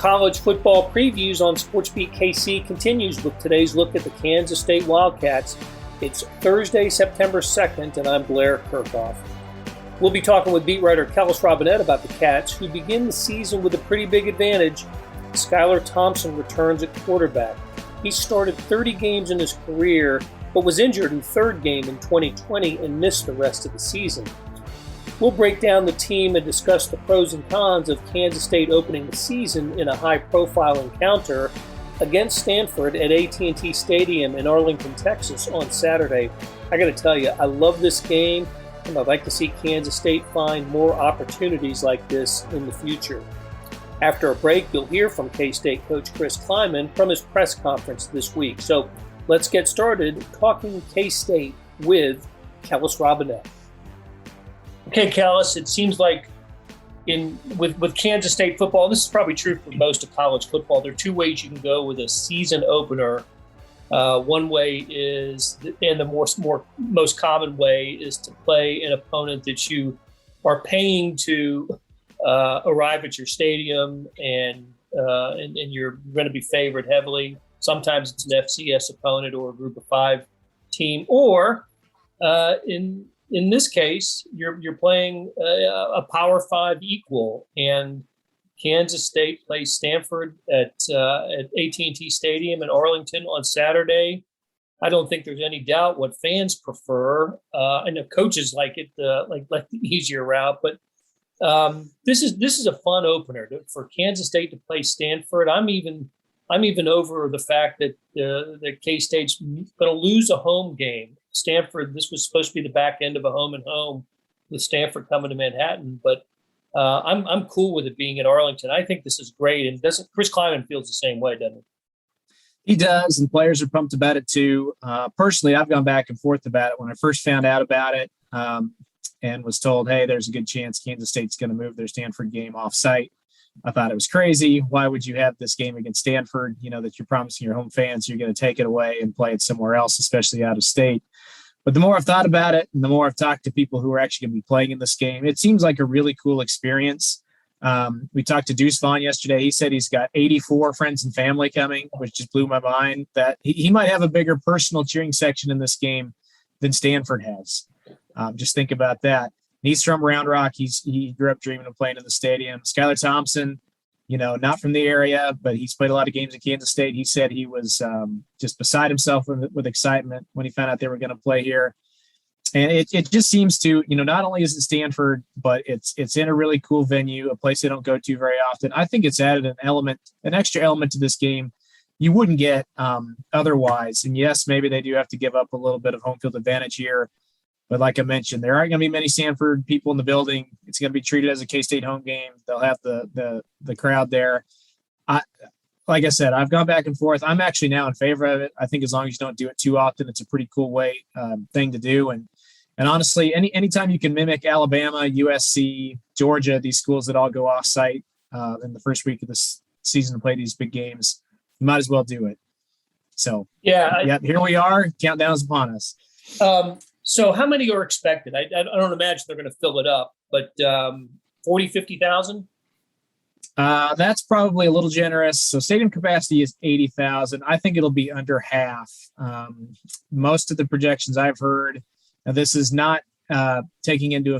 college football previews on SportsBeat KC continues with today's look at the Kansas State Wildcats. It's Thursday, September 2nd, and I'm Blair Kirchhoff. We'll be talking with beat writer Kellis Robinett about the Cats, who begin the season with a pretty big advantage. Skylar Thompson returns at quarterback. He started 30 games in his career, but was injured in third game in 2020 and missed the rest of the season. We'll break down the team and discuss the pros and cons of Kansas State opening the season in a high-profile encounter against Stanford at AT&T Stadium in Arlington, Texas on Saturday. I got to tell you, I love this game, and I'd like to see Kansas State find more opportunities like this in the future. After a break, you'll hear from K-State coach Chris Klieman from his press conference this week. So let's get started talking K-State with Kellis Robinett. Okay, Kellis, it seems like with Kansas State football, this is probably true for most of college football, there are two ways you can go with a season opener. One way is, and the most common way, is to play an opponent that you are paying to arrive at your stadium, and you're going to be favored heavily. Sometimes it's an FCS opponent or a Group of Five team, or in this case, you're playing a Power Five equal, and Kansas State plays Stanford at AT&T Stadium in Arlington on Saturday. I don't think there's any doubt what fans prefer, and the coaches like it, like the easier route. But this is a fun opener for Kansas State to play Stanford. I'm even over the fact that K-State's going to lose a home game. Stanford, this was supposed to be the back end of a home and home with Stanford coming to Manhattan, but I'm cool with it being in Arlington. I think this is great, and Chris Klieman feels the same way, doesn't he? He does, and players are pumped about it too. Personally, I've gone back and forth about it. When I first found out about it and was told, hey, there's a good chance Kansas State's going to move their Stanford game off-site, I thought it was crazy. Why would you have this game against Stanford, that you're promising your home fans you're going to take it away and play it somewhere else, especially out of state? But the more I've thought about it and the more I've talked to people who are actually going to be playing in this game, it seems like a really cool experience. We talked to Deuce Vaughn yesterday. He said he's got 84 friends and family coming, which just blew my mind. That he might have a bigger personal cheering section in this game than Stanford has. Just think about that. He's from Round Rock. He grew up dreaming of playing in the stadium. Skylar Thompson, not from the area, but he's played a lot of games at Kansas State. He said he was just beside himself with excitement when he found out they were going to play here. And it just seems to, not only is it Stanford, but it's in a really cool venue, a place they don't go to very often. I think it's added an extra element to this game you wouldn't get otherwise. And yes, maybe they do have to give up a little bit of home field advantage here. But like I mentioned, there aren't going to be many Stanford people in the building. It's going to be treated as a K-State home game. They'll have the crowd there. Like I said, I've gone back and forth. I'm actually now in favor of it. I think as long as you don't do it too often, it's a pretty cool thing to do. And honestly, anytime you can mimic Alabama, USC, Georgia, these schools that all go off-site in the first week of this season to play these big games, you might as well do it. So, yeah, here we are. Countdown is upon us. So how many are expected? I don't imagine they're going to fill it up, but 40, 50,000? That's probably a little generous. So stadium capacity is 80,000. I think it'll be under half. Most of the projections I've heard, now this is not taking into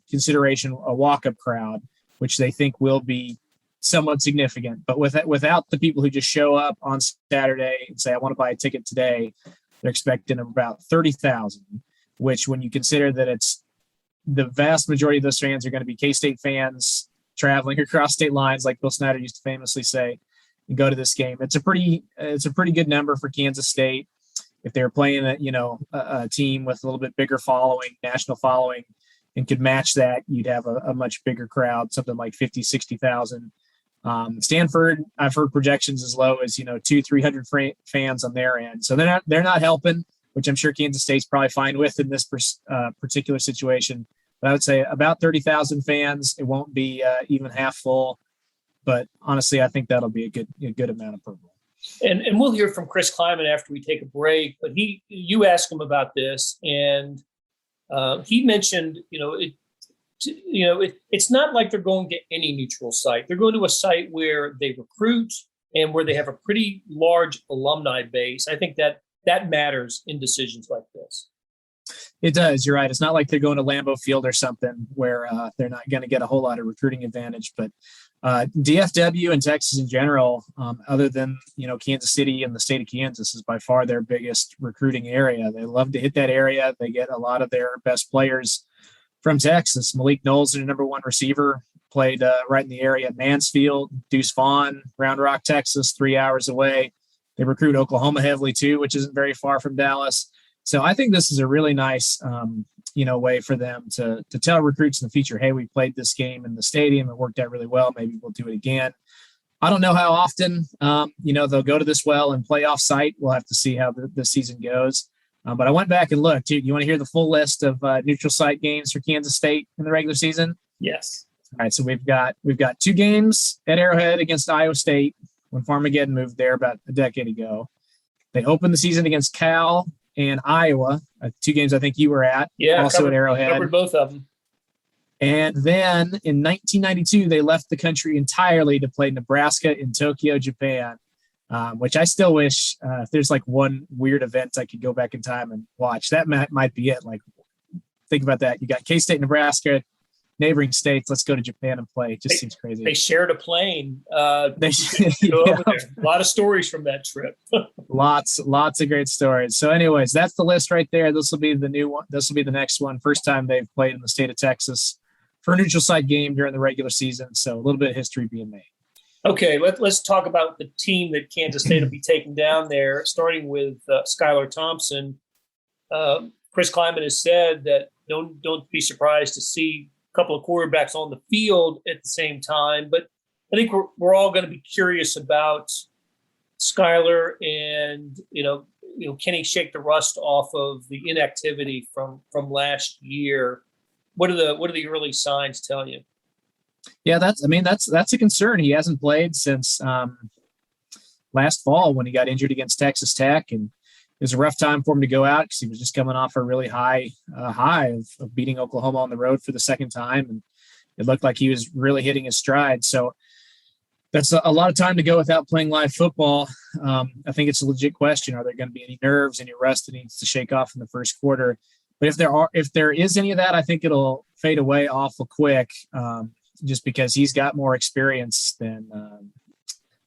consideration a walk-up crowd, which they think will be somewhat significant. But without the people who just show up on Saturday and say, I want to buy a ticket today, they're expecting about 30,000, which when you consider that it's the vast majority of those fans are going to be K-State fans traveling across state lines, like Bill Snyder used to famously say, and go to this game. It's a pretty good number for Kansas State. If they were playing a team with a little bit bigger following, national following, and could match that, you'd have a much bigger crowd, something like 50, 60,000. Stanford, I've heard projections as low as 200-300 fans on their end, so they're not helping, which I'm sure Kansas State's probably fine with in this particular situation. But I would say about 30,000 fans. It won't be even half full, but honestly, I think that'll be a good amount of purple. And we'll hear from Chris Klieman after we take a break. But you asked him about this, and he mentioned it's not like they're going to any neutral site. They're going to a site where they recruit and where they have a pretty large alumni base. I think that matters in decisions like this. It does. You're right. It's not like they're going to Lambeau Field or something where they're not going to get a whole lot of recruiting advantage. But DFW and Texas in general, other than Kansas City and the state of Kansas, is by far their biggest recruiting area. They love to hit that area. They get a lot of their best players from Texas. Malik Knowles, their number one receiver, played right in the area at Mansfield. Deuce Vaughn, Round Rock, Texas, 3 hours away. They recruit Oklahoma heavily too, which isn't very far from Dallas. So I think this is a really nice, way for them to tell recruits in the future, hey, we played this game in the stadium. It worked out really well. Maybe we'll do it again. I don't know how often, they'll go to this well and play off site. We'll have to see how the season goes. But I went back and looked. You want to hear the full list of neutral site games for Kansas State in the regular season? Yes. All right. So we've got 2 games at Arrowhead against Iowa State when Farmageddon moved there about a decade ago. They opened the season against Cal and Iowa, 2 games I think you were at. Yeah, also at Arrowhead. Covered both of them. And then in 1992, they left the country entirely to play Nebraska in Tokyo, Japan, which I still wish if there's like one weird event I could go back in time and watch, that might be it. Like, think about that. You got K-State, Nebraska, neighboring states. Let's go to Japan and play. It just seems crazy. They shared a plane. A lot of stories from that trip. Lots of great stories. So anyways, that's the list right there. This will be the new one. This will be the next one. First time they've played in the state of Texas for a neutral site game during the regular season. So a little bit of history being made. Okay, let's talk about the team that Kansas State will be taking down there, starting with Skylar Thompson. Chris Klieman has said that don't be surprised to see a couple of quarterbacks on the field at the same time. But I think we're all going to be curious about Skylar and, can he shake the rust off of the inactivity from last year? What do the early signs tell you? Yeah, that's a concern. He hasn't played since last fall when he got injured against Texas Tech, and it was a rough time for him to go out because he was just coming off a really high of beating Oklahoma on the road for the second time, and it looked like he was really hitting his stride. So that's a lot of time to go without playing live football. I think it's a legit question. Are there going to be any nerves, any rust that needs to shake off in the first quarter? But if there is any of that, I think it'll fade away awful quick. Just because he's got more experience than I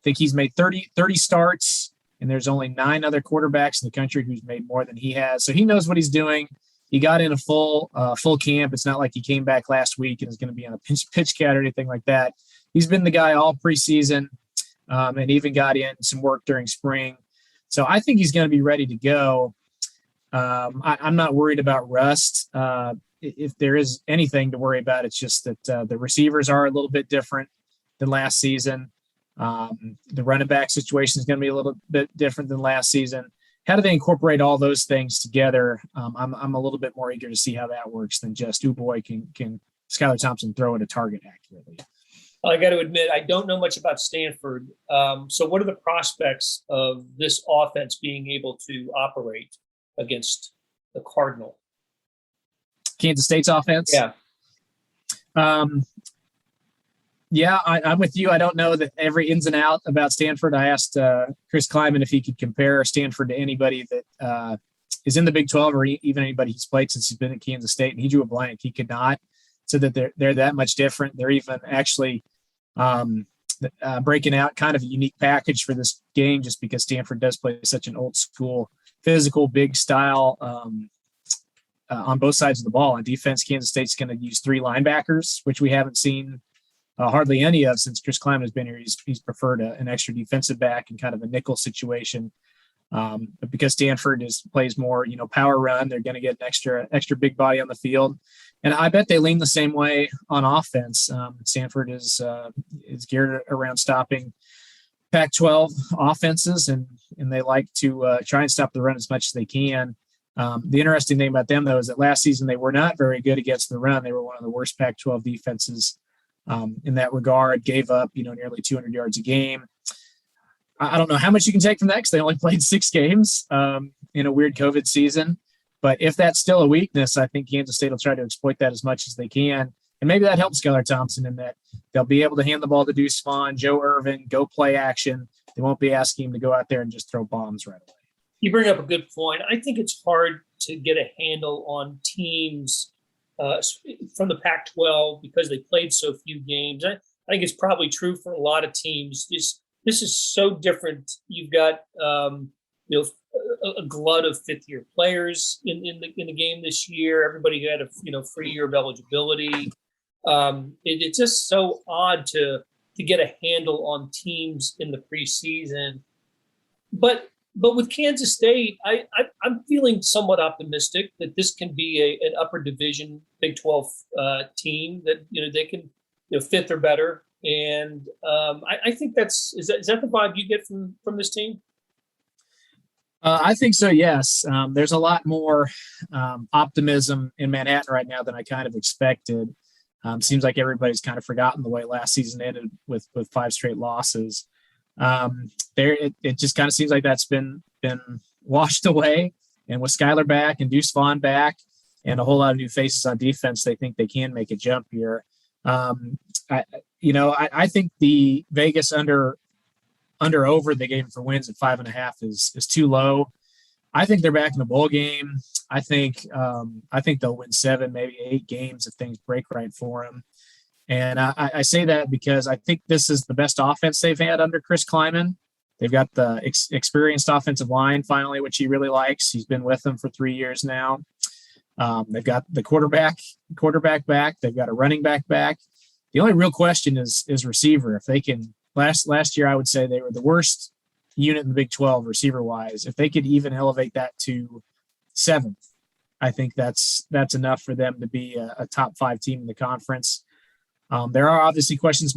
think he's made 30 starts, and there's only 9 other quarterbacks in the country who's made more than he has. So he knows what he's doing. He got in a full camp. It's not like he came back last week and is going to be on a pitch count or anything like that. He's been the guy all preseason and even got in some work during spring. So I think he's going to be ready to go. I'm not worried about rust. If there is anything to worry about, it's just that the receivers are a little bit different than last season. The running back situation is going to be a little bit different than last season. How do they incorporate all those things together? I'm a little bit more eager to see how that works than just, oh boy, can Skylar Thompson throw at a target accurately? I got to admit, I don't know much about Stanford. So what are the prospects of this offense being able to operate against the Cardinal? Kansas State's offense? Yeah. I'm with you. I don't know that every ins and out about Stanford. I asked Chris Klieman if he could compare Stanford to anybody that is in the Big 12 or even anybody he's played since he's been at Kansas State, and he drew a blank. He could not. So that they're that much different. They're even actually breaking out kind of a unique package for this game just because Stanford does play such an old school, physical, big style on both sides of the ball. On defense, Kansas State's going to use 3 linebackers, which we haven't seen hardly any of since Chris Klieman has been here. He's preferred an extra defensive back in kind of a nickel situation. But because Stanford plays more, power run, they're going to get an extra big body on the field. And I bet they lean the same way on offense. Stanford is geared around stopping Pac-12 offenses, and they like to try and stop the run as much as they can. The interesting thing about them, though, is that last season they were not very good against the run. They were one of the worst Pac-12 defenses in that regard, gave up, nearly 200 yards a game. I don't know how much you can take from that because they only played 6 games in a weird COVID season. But if that's still a weakness, I think Kansas State will try to exploit that as much as they can. And maybe that helps Skylar Thompson in that they'll be able to hand the ball to Deuce Vaughn, Joe Irvin, go play action. They won't be asking him to go out there and just throw bombs right away. You bring up a good point. I think it's hard to get a handle on teams from the Pac-12 because they played so few games. I think it's probably true for a lot of teams. This is so different. You've got a glut of fifth-year players in the game this year. Everybody had a free year of eligibility. It's just so odd to get a handle on teams in the preseason. But with Kansas State, I'm feeling somewhat optimistic that this can be an upper division Big 12 team that they can fifth or better. And I think is that the vibe you get from this team? I think so, yes. There's a lot more optimism in Manhattan right now than I kind of expected. Seems like everybody's kind of forgotten the way last season ended with 5 straight losses. It just kind of seems like that's been washed away. And with Skylar back and Deuce Vaughn back and a whole lot of new faces on defense, they think they can make a jump here. I think the Vegas under over the game for wins at 5.5 is too low. I think they're back in the bowl game. I think they'll win 7, maybe 8 games if things break right for them. And I say that because I think this is the best offense they've had under Chris Klieman. They've got the experienced offensive line finally, which he really likes. He's been with them for 3 years now. They've got the quarterback back. They've got a running back back. The only real question is receiver. If they can, last year I would say they were the worst unit in the Big 12 receiver wise. If they could even elevate that to 7th, I think that's enough for them to be a top 5 team in the conference. There are obviously question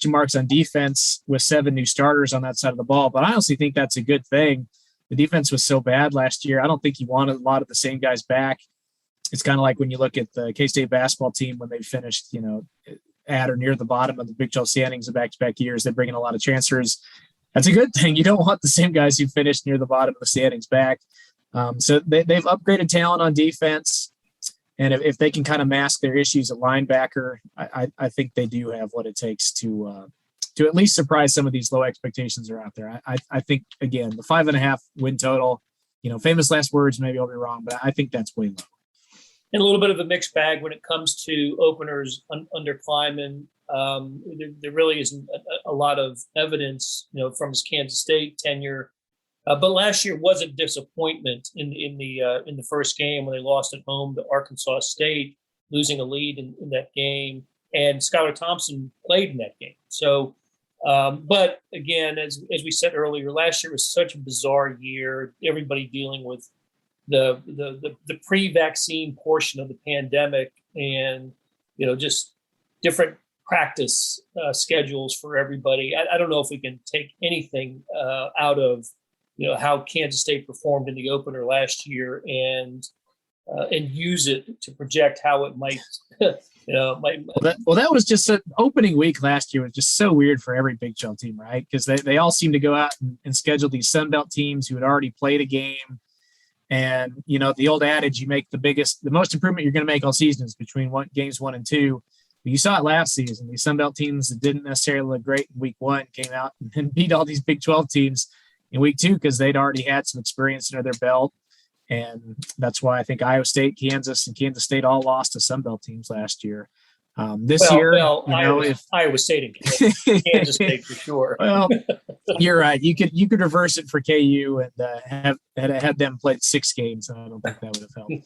marks on defense with 7 new starters on that side of the ball, but I honestly think that's a good thing. The defense was so bad last year. I don't think you wanted a lot of the same guys back. It's kind of like when you look at the K-State basketball team when they finished, at or near the bottom of the Big 12 standings in back-to-back years. They bring in a lot of transfers. That's a good thing. You don't want the same guys who finished near the bottom of the standings back. So they've upgraded talent on defense. And if they can kind of mask their issues at linebacker, I think they do have what it takes to at least surprise some of these low expectations that are out there. I think, again, the 5.5 win total, famous last words, maybe I'll be wrong, but I think that's way low. And a little bit of a mixed bag when it comes to openers under Klieman. There really isn't a lot of evidence, from his Kansas State tenure. But last year was a disappointment in the first game when they lost at home to Arkansas State, losing a lead in that game. And Skylar Thompson played in that game. So, but again, as we said earlier, last year was such a bizarre year. Everybody dealing with the pre-vaccine portion of the pandemic, and just different practice schedules for everybody. I don't know if we can take anything out of how Kansas State performed in the opener last year and use it to project how it might. That was just an opening week last year was just so weird for every Big 12 team, right? Because they all seem to go out and schedule these Sun Belt teams who had already played a game. And, the old adage, you make the most improvement you're going to make all season is between games 1 and 2. But you saw it last season. These Sun Belt teams that didn't necessarily look great in week 1 came out and beat all these Big 12 teams in week 2 because they'd already had some experience under their belt. And that's why I think Iowa State, Kansas, and Kansas State all lost to Sun Belt teams last year. Iowa State and Kansas State for sure. Well, you're right. You could reverse it for KU and have them played 6 games, and I don't think that would have helped.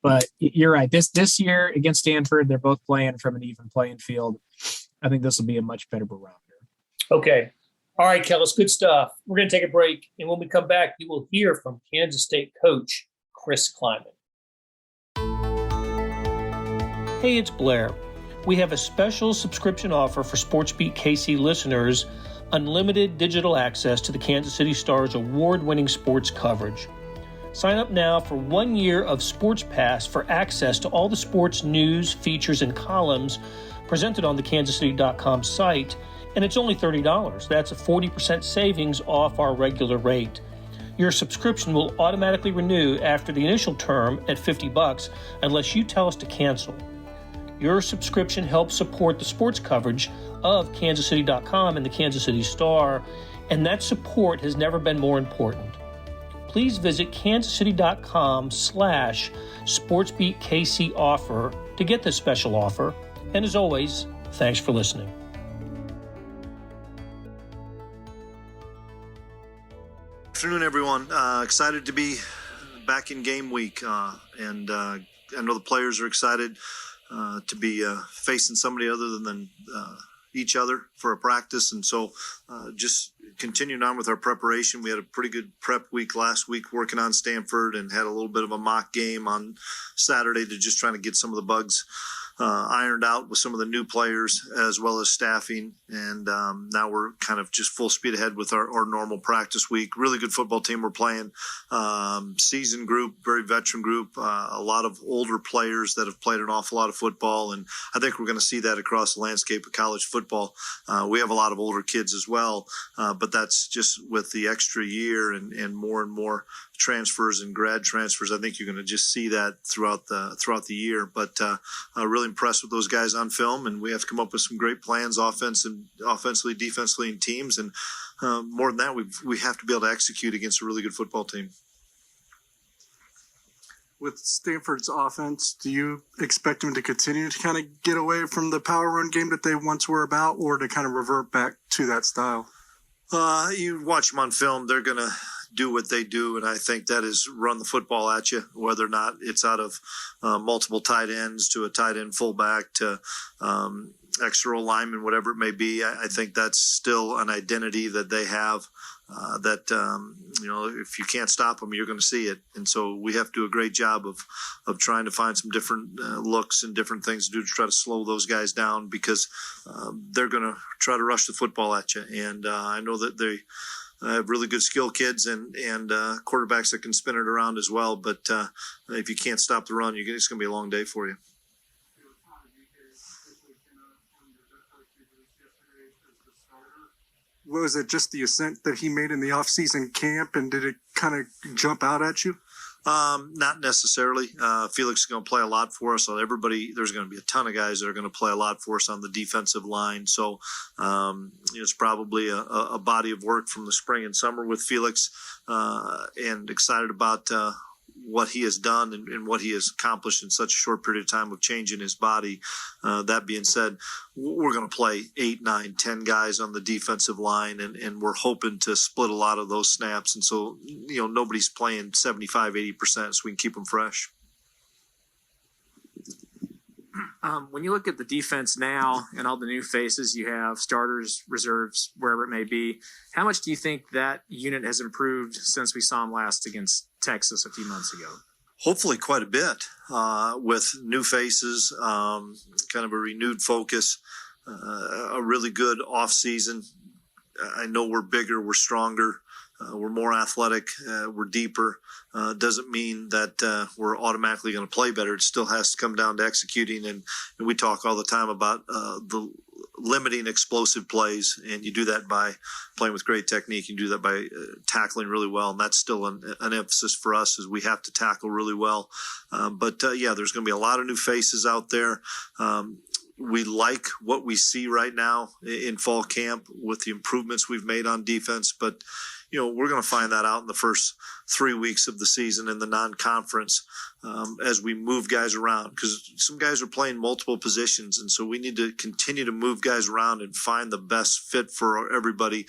But you're right. This year against Stanford, they're both playing from an even playing field. I think this will be a much better barometer. Okay. All right, Kellis, good stuff. We're going to take a break, and when we come back, you will hear from Kansas State coach Chris Klieman. Hey, it's Blair. We have a special subscription offer for SportsBeat KC listeners, unlimited digital access to the Kansas City Star's award-winning sports coverage. Sign up now for 1 year of Sports Pass for access to all the sports news, features, and columns presented on the kansascity.com site, and it's only $30. That's a 40% savings off our regular rate. Your subscription will automatically renew after the initial term at $50 unless you tell us to cancel. Your subscription helps support the sports coverage of KansasCity.com and the Kansas City Star, and that support has never been more important. Please visit KansasCity.com/SportsBeat KC offer to get this special offer. And as always, thanks for listening. Afternoon, everyone. Excited to be back in game week, and I know the players are excited to be facing somebody other than each other for a practice, and so just continuing on with our preparation. We had a pretty good prep week last week working on Stanford, and had a little bit of a mock game on Saturday to just trying to get some of the bugs ironed out with some of the new players as well as staffing. And now we're kind of just full speed ahead with our normal practice week. Really good football team we're playing. Seasoned group, very veteran group, a lot of older players that have played an awful lot of football. And I think we're going to see that across the landscape of college football. We have a lot of older kids as well, but that's just with the extra year and more transfers and grad transfers. I think you're going to just see that throughout the year. But really impressed with those guys on film, and we have to come up with some great plans, offensively, defensively, and teams. And more than that, we have to be able to execute against a really good football team. With Stanford's offense, do you expect them to continue to kind of get away from the power run game that they once were about, or to kind of revert back to that style? You watch them on film, they're going to do what they do, and I think that is run the football at you, whether or not it's out of multiple tight ends to a tight end fullback to extra lineman, whatever it may be. I think that's still an identity that they have, that if you can't stop them, you're going to see it. And so we have to do a great job of trying to find some different looks and different things to do to try to slow those guys down, because they're going to try to rush the football at you. And I know that they have really good skill kids and quarterbacks that can spin it around as well. But if you can't stop the run, it's going to be a long day for you. Was it just the ascent that he made in the off-season camp, and did it kind of jump out at you? Not necessarily. Felix is going to play a lot for us. So there's going to be a ton of guys that are going to play a lot for us on the defensive line. So it's probably a body of work from the spring and summer with Felix, and excited about what he has done and what he has accomplished in such a short period of time of changing his body. That being said, we're going to play 8, 9, 10 guys on the defensive line, and we're hoping to split a lot of those snaps. And so, nobody's playing 75, 80%, so we can keep them fresh. When you look at the defense now and all the new faces you have, starters, reserves, wherever it may be, how much do you think that unit has improved since we saw them last against Texas a few months ago? Hopefully quite a bit, with new faces, kind of a renewed focus, a really good off season. I know we're bigger, we're stronger, we're more athletic, we're deeper. Doesn't mean that we're automatically going to play better. It still has to come down to executing. And we talk all the time about the limiting explosive plays, and you do that by playing with great technique. You do that by tackling really well, and that's still an emphasis for us, is we have to tackle really well. But there's going to be a lot of new faces out there. We like what we see right now in fall camp with the improvements we've made on defense, but we're going to find that out in the first 3 weeks of the season in the non-conference, as we move guys around, because some guys are playing multiple positions. And so we need to continue to move guys around and find the best fit for everybody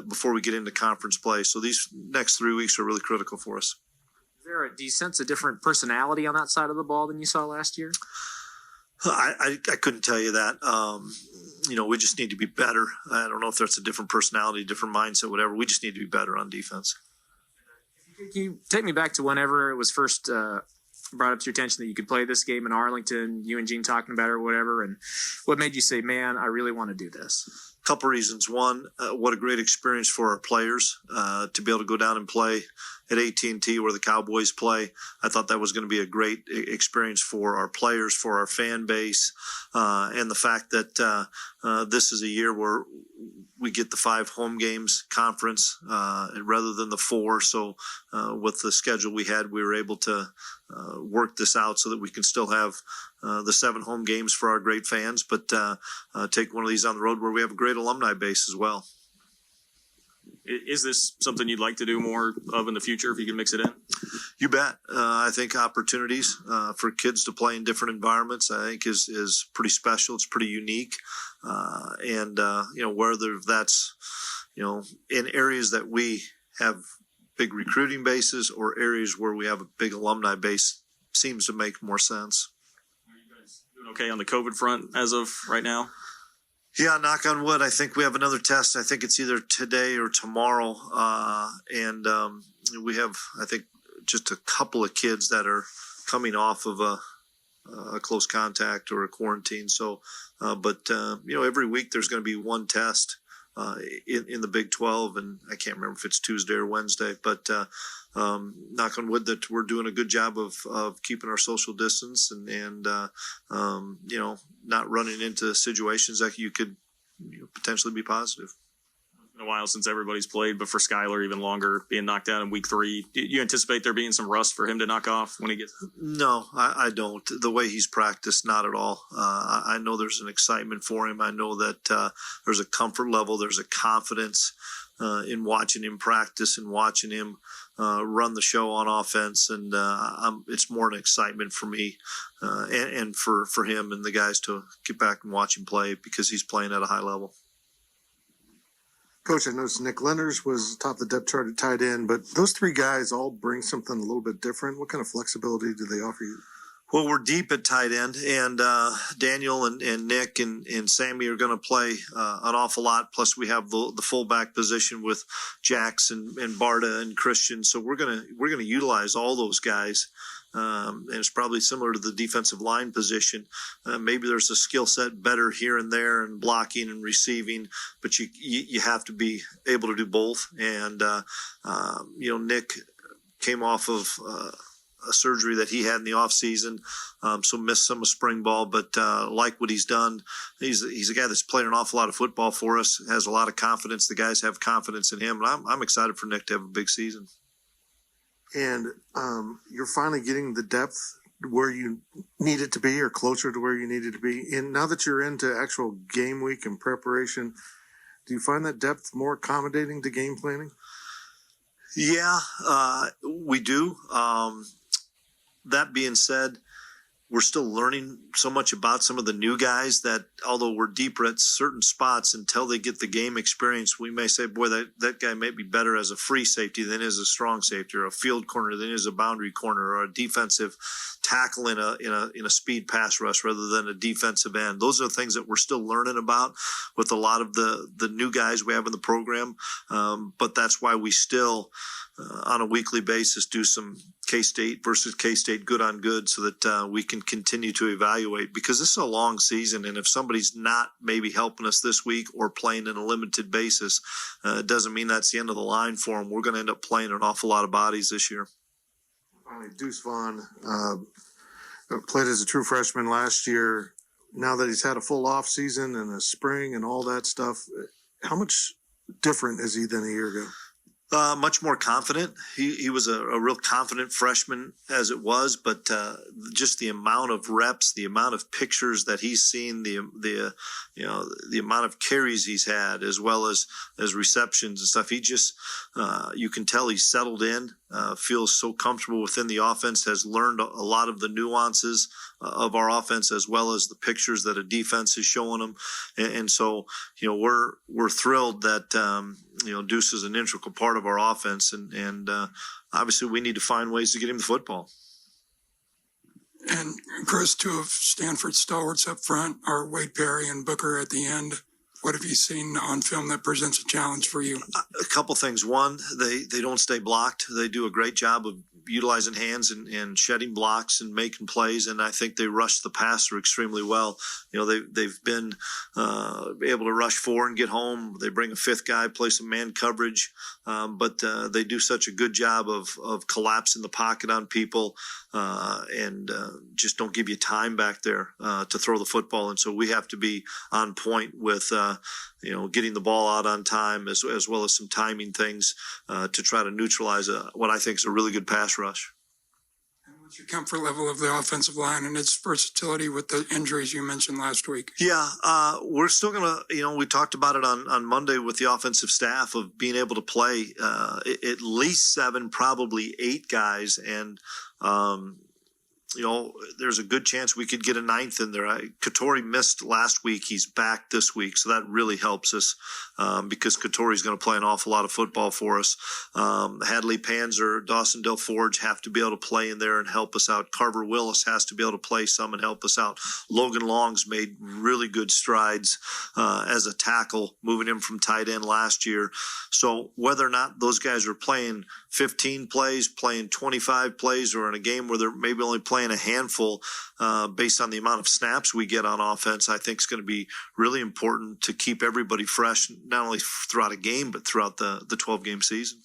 before we get into conference play. So these next 3 weeks are really critical for us. Do you sense a different personality on that side of the ball than you saw last year? I couldn't tell you that. We just need to be better. I don't know if that's a different personality, different mindset, whatever. We just need to be better on defense. Can you take me back to whenever it was first brought up to your attention that you could play this game in Arlington, you and Gene talking about it or whatever, and what made you say, man, I really want to do this? Couple reasons. One, what a great experience for our players to be able to go down and play at AT&T where the Cowboys play. I thought that was going to be a great experience for our players, for our fan base, and the fact that this is a year where we get the 5 home games conference rather than the 4. So with the schedule we had, we were able to work this out so that we can still have the 7 home games for our great fans, but take one of these on the road where we have a great alumni base as well. Is this something you'd like to do more of in the future if you can mix it in? You bet. I think opportunities for kids to play in different environments, I think is pretty special. It's pretty unique. And whether that's, in areas that we have big recruiting bases or areas where we have a big alumni base seems to make more sense. Are you guys doing okay on the COVID front as of right now? Yeah, knock on wood. I think we have another test. I think it's either today or tomorrow. And we have, I think, just a couple of kids that are coming off of a close contact or a quarantine. So, every week there's going to be one test in the Big 12, and I can't remember if it's Tuesday or Wednesday, but knock on wood that we're doing a good job of keeping our social distance and not running into situations that you could potentially be positive. It's been a while since everybody's played, but for Skylar, even longer, being knocked out in week 3. Do you anticipate there being some rust for him to knock off when he gets? No, I don't. The way he's practiced, not at all. I know there's an excitement for him. I know that there's a comfort level. There's a confidence in watching him practice and watching him run the show on offense. And it's more an excitement for me and for him and the guys to get back and watch him play because he's playing at a high level. Coach, I noticed Nick Lenders was top of the depth chart at tight end, but those 3 guys all bring something a little bit different. What kind of flexibility do they offer you? Well, we're deep at tight end, and Daniel and Nick and Sammy are going to play an awful lot. Plus, we have the fullback position with Jackson and Barta and Christian. So we're gonna utilize all those guys. And it's probably similar to the defensive line position. Maybe there's a skill set better here and there in blocking and receiving, but you have to be able to do both. And Nick came off of a surgery that he had in the off season, so missed some of spring ball, but like what he's done. He's a guy that's played an awful lot of football for us, has a lot of confidence. The guys have confidence in him, and I'm excited for Nick to have a big season. And you're finally getting the depth where you need it to be or closer to where you need it to be. And now that you're into actual game week and preparation, do you find that depth more accommodating to game planning? Yeah, we do. That being said, we're still learning so much about some of the new guys that although we're deeper at certain spots, until they get the game experience, we may say, boy, that guy may be better as a free safety than as a strong safety, or a field corner than as a boundary corner, or a defensive tackle in a speed pass rush rather than a defensive end. Those are things that we're still learning about with a lot of the new guys we have in the program. But that's why we still, on a weekly basis, do some K-State versus K-State good on good so that we can continue to evaluate, because this is a long season. And if somebody's not maybe helping us this week or playing in a limited basis, it doesn't mean that's the end of the line for them. We're going to end up playing an awful lot of bodies this year. Finally, Deuce Vaughn played as a true freshman last year. Now that he's had a full off season and a spring and all that stuff, how much different is he than a year ago? Much more confident. He was a real confident freshman as it was, but just the amount of reps, the amount of pictures that he's seen, the amount of carries he's had, as well as receptions and stuff. He just you can tell he's settled in, feels so comfortable within the offense, has learned a lot of the nuances of our offense, as well as the pictures that a defense is showing him. And so, we're thrilled that, Deuce is an integral part of our offense. And obviously we need to find ways to get him the football. And Chris, 2 of Stanford's stalwarts up front are Wade Perry and Booker at the end. What have you seen on film that presents a challenge for you? A couple things. One, they don't stay blocked. They do a great job of utilizing hands and shedding blocks and making plays. And I think they rushed the passer extremely well. They've been able to rush 4 and get home. They bring a 5th guy, play some man coverage, but they do such a good job of collapsing the pocket on people and just don't give you time back there to throw the football. And so we have to be on point with getting the ball out on time as well as some timing things to try to neutralize what I think is a really good pass rush. And what's your comfort level of the offensive line and its versatility with the injuries you mentioned last week? Yeah, we're still going to, we talked about it on Monday with the offensive staff of being able to play at least 7, probably 8 guys. And, there's a good chance we could get a 9th in there. Katori missed last week. He's back this week. So that really helps us because Katori's going to play an awful lot of football for us. Hadley Panzer, Dawson Del Forge have to be able to play in there and help us out. Carver Willis has to be able to play some and help us out. Logan Long's made really good strides as a tackle, moving him from tight end last year. So whether or not those guys are playing 15 plays, playing 25 plays, or in a game where they're maybe only playing a handful based on the amount of snaps we get on offense, I think is going to be really important to keep everybody fresh, not only throughout a game, but throughout the 12-game season.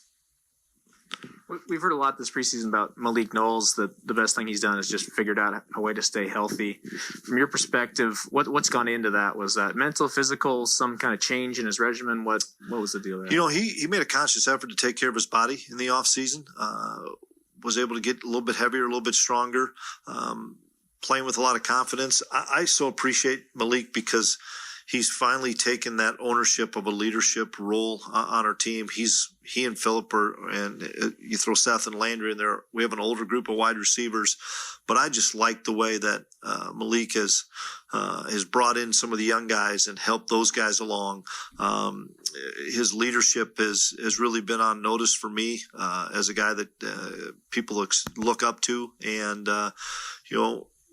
We've heard a lot this preseason about Malik Knowles, that the best thing he's done is just figured out a way to stay healthy. From your perspective, what's gone into that? Was that mental, physical, some kind of change in his regimen? What was the deal there? He made a conscious effort to take care of his body in the offseason. Was able to get a little bit heavier, a little bit stronger, playing with a lot of confidence. I so appreciate Malik because he's finally taken that ownership of a leadership role on our team. He and Phillip and you throw Seth and Landry in there. We have an older group of wide receivers, but I just like the way that Malik has brought in some of the young guys and helped those guys along. His leadership has really been on notice for me as a guy that people look up to. And,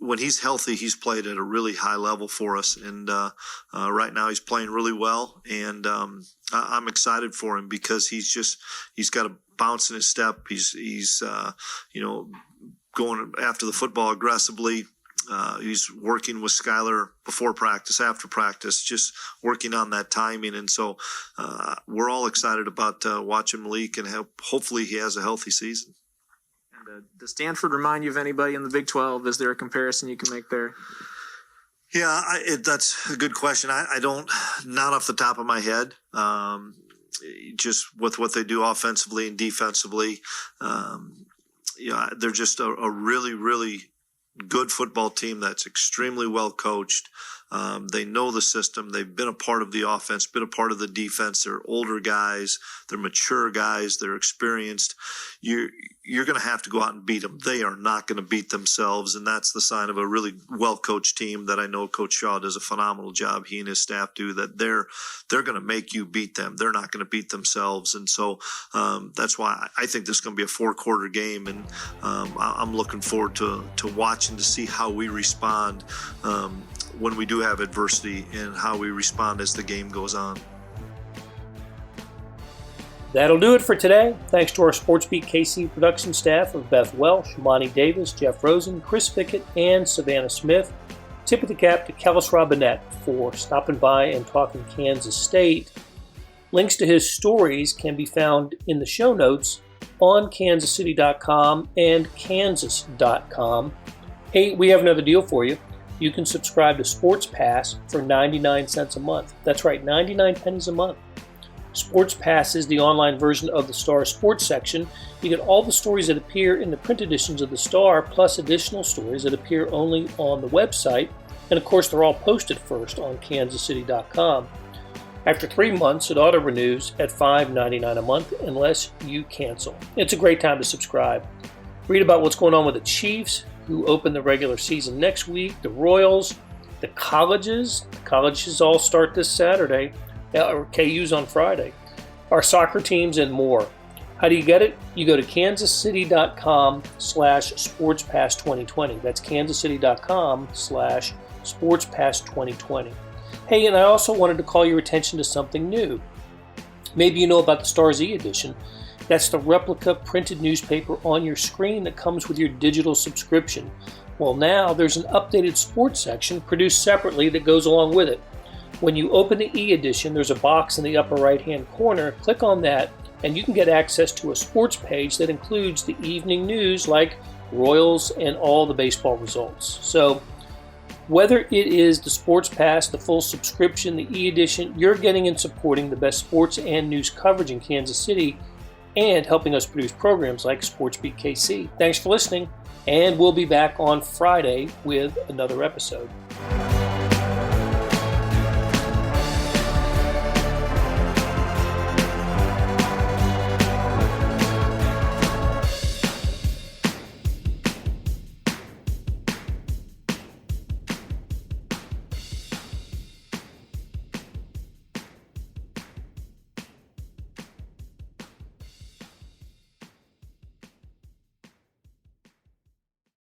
when he's healthy, he's played at a really high level for us. And right now he's playing really well. And I'm excited for him because he's got a bounce in his step. He's going after the football aggressively. He's working with Skylar before practice, after practice, just working on that timing. And so we're all excited about watching Malik and hopefully he has a healthy season. Does Stanford remind you of anybody in the Big 12? Is there a comparison you can make there? Yeah, that's a good question. I don't, not off the top of my head, just with what they do offensively and defensively. They're just a really, really good football team that's extremely well coached. They know the system. They've been a part of the offense, been a part of the defense. They're older guys. They're mature guys. They're experienced. You're going to have to go out and beat them. They are not going to beat themselves, and that's the sign of a really well-coached team that I know Coach Shaw does a phenomenal job. He and his staff do that. They're going to make you beat them. They're not going to beat themselves, and so that's why I think this is going to be a 4-quarter game, and I'm looking forward to watching to see how we respond when we do have adversity and how we respond as the game goes on. That'll do it for today. Thanks to our SportsBeat KC production staff of Beth Welsh, Monty Davis, Jeff Rosen, Chris Pickett, and Savannah Smith. Tip of the cap to Kellis Robinett for stopping by and talking Kansas State. Links to his stories can be found in the show notes on kansascity.com and kansas.com. Hey, we have another deal for you. You can subscribe to Sports Pass for 99 cents a month. That's right, 99 pennies a month. Sports Pass is the online version of the Star Sports section. You get all the stories that appear in the print editions of the Star, plus additional stories that appear only on the website. And of course, they're all posted first on kansascity.com. After 3 months, it auto-renews at $5.99 a month unless you cancel. It's a great time to subscribe. Read about what's going on with the Chiefs, who open the regular season next week, the Royals, the colleges. The colleges all start this Saturday, or KU's on Friday, our soccer teams, and more. How do you get it? You go to kansascity.com/sportspass2020. That's kansascity.com/sportspass2020. Hey, and I also wanted to call your attention to something new. Maybe you know about the Stars e-edition. That's the replica printed newspaper on your screen that comes with your digital subscription. Well, now there's an updated sports section produced separately that goes along with it. When you open the e-edition, there's a box in the upper right-hand corner. Click on that, and you can get access to a sports page that includes the evening news like Royals and all the baseball results. So whether it is the Sports Pass, the full subscription, the e-edition, you're getting and supporting the best sports and news coverage in Kansas City and helping us produce programs like SportsBeat KC. Thanks for listening, and we'll be back on Friday with another episode.